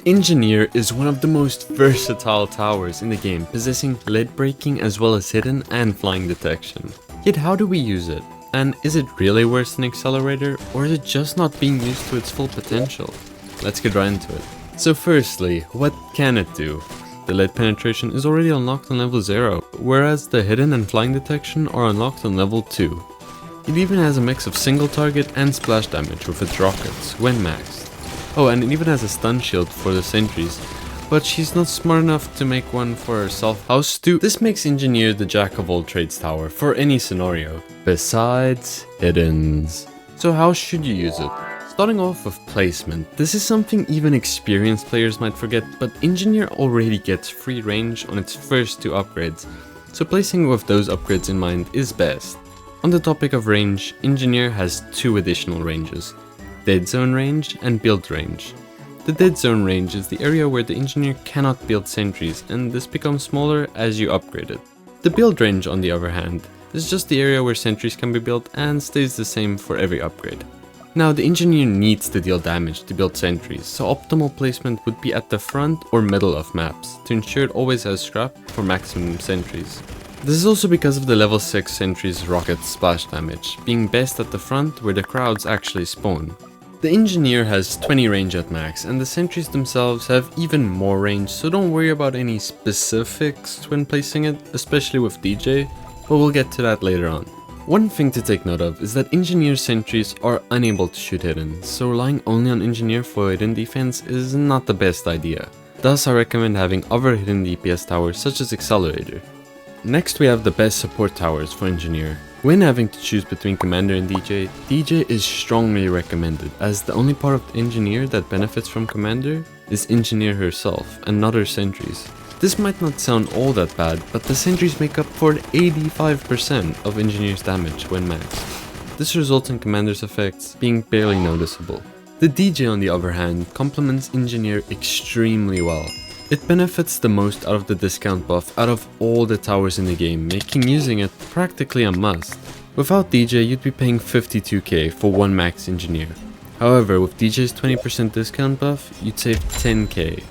Engineer is one of the most versatile towers in the game, possessing lead breaking as well as hidden and flying detection. Yet how do we use it? And is it really worse than Accelerator, or is it just not being used to its full potential? Let's get right into it. So firstly, what can it do? The lead penetration is already unlocked on level 0, whereas the hidden and flying detection are unlocked on level 2. It even has a mix of single target and splash damage with its rockets, when maxed. Oh, and it even has a stun shield for the sentries, but she's not smart enough to make one for herself. How This makes Engineer the jack of all trades tower for any scenario, besides hiddens. So how should you use it? Starting off with placement. This is something even experienced players might forget, but Engineer already gets free range on its first 2 upgrades, so placing with those upgrades in mind is best. On the topic of range, Engineer has 2 additional ranges: Dead Zone range and Build range. The Dead Zone range is the area where the Engineer cannot build sentries, and this becomes smaller as you upgrade it. The Build range, on the other hand, is just the area where sentries can be built and stays the same for every upgrade. Now, the Engineer needs to deal damage to build sentries, so optimal placement would be at the front or middle of maps to ensure it always has scrap for maximum sentries. This is also because of the level 6 sentries rocket splash damage, being best at the front where the crowds actually spawn. The Engineer has 20 range at max, and the sentries themselves have even more range, so don't worry about any specifics when placing it, especially with DJ, but we'll get to that later on. One thing to take note of is that Engineer sentries are unable to shoot hidden, so relying only on Engineer for hidden defense is not the best idea. Thus I recommend having other hidden DPS towers such as Accelerator. Next we have the best support towers for Engineer. When having to choose between Commander and DJ, DJ is strongly recommended, as the only part of the Engineer that benefits from Commander is Engineer herself and not her sentries. This might not sound all that bad, but the sentries make up for 85% of Engineer's damage when maxed. This results in Commander's effects being barely noticeable. The DJ, on the other hand, complements Engineer extremely well. It benefits the most out of the discount buff out of all the towers in the game, making using it practically a must. Without DJ, you'd be paying 52k for one max Engineer. However, with DJ's 20% discount buff, you'd save 10k.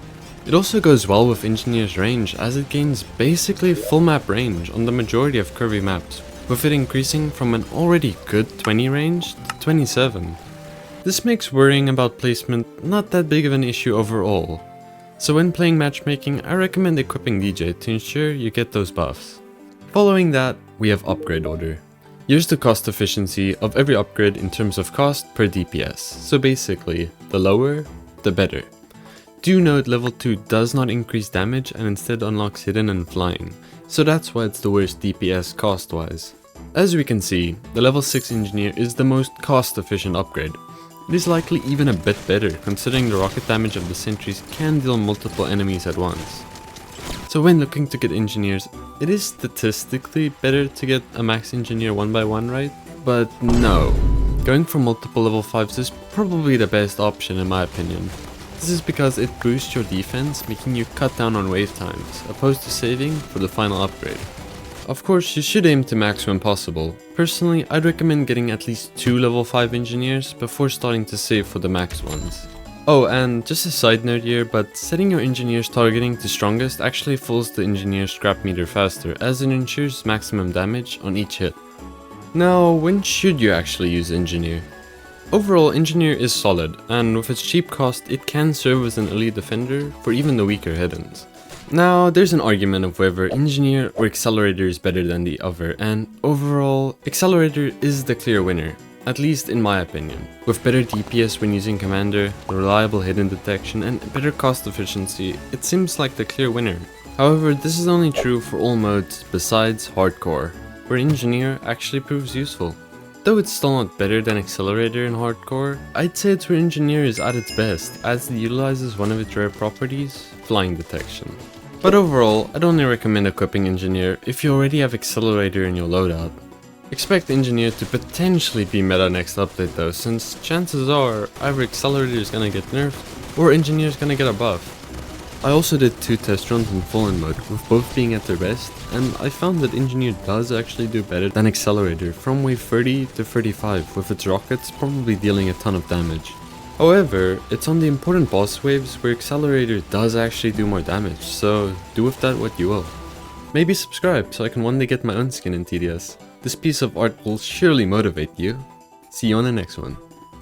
It also goes well with Engineer's range, as it gains basically full map range on the majority of curvy maps, with it increasing from an already good 20 range to 27. This makes worrying about placement not that big of an issue overall. So when playing matchmaking, I recommend equipping DJ to ensure you get those buffs. Following that, we have upgrade order. Here's the cost efficiency of every upgrade in terms of cost per DPS, so basically, the lower, the better. Do note level 2 does not increase damage and instead unlocks hidden and flying, so that's why it's the worst DPS cost wise. As we can see, the level 6 Engineer is the most cost efficient upgrade. It is likely even a bit better, considering the rocket damage of the sentries can deal multiple enemies at once. So when looking to get Engineers, it is statistically better to get a max Engineer 1 by 1, right? But no, going for multiple level 5s is probably the best option in my opinion. This is because it boosts your defense, making you cut down on wave times, opposed to saving for the final upgrade. Of course, you should aim to max when possible. Personally, I'd recommend getting at least 2 level 5 Engineers before starting to save for the max ones. Oh, and just a side note here, but setting your Engineer's targeting to strongest actually fills the Engineer's scrap meter faster, as it ensures maximum damage on each hit. Now, when should you actually use Engineer? Overall, Engineer is solid, and with its cheap cost, it can serve as an elite defender for even the weaker hiddens. Now, there's an argument of whether Engineer or Accelerator is better than the other, and overall, Accelerator is the clear winner, at least in my opinion. With better DPS when using Commander, reliable hidden detection, and better cost efficiency, it seems like the clear winner. However, this is only true for all modes besides Hardcore, where Engineer actually proves useful. Though it's still not better than Accelerator in Hardcore, I'd say it's where Engineer is at its best, as it utilizes one of its rare properties, flying detection. But overall, I'd only recommend equipping Engineer if you already have Accelerator in your loadout. Expect Engineer to potentially be meta next update though, since chances are either Accelerator is gonna get nerfed or Engineer is gonna get a buff. I also did 2 test runs in Fallen mode, with both being at their best, and I found that Engineer does actually do better than Accelerator from wave 30 to 35, with its rockets probably dealing a ton of damage. However, it's on the important boss waves where Accelerator does actually do more damage, so do with that what you will. Maybe subscribe so I can one day get my own skin in TDS. This piece of art will surely motivate you. See you on the next one.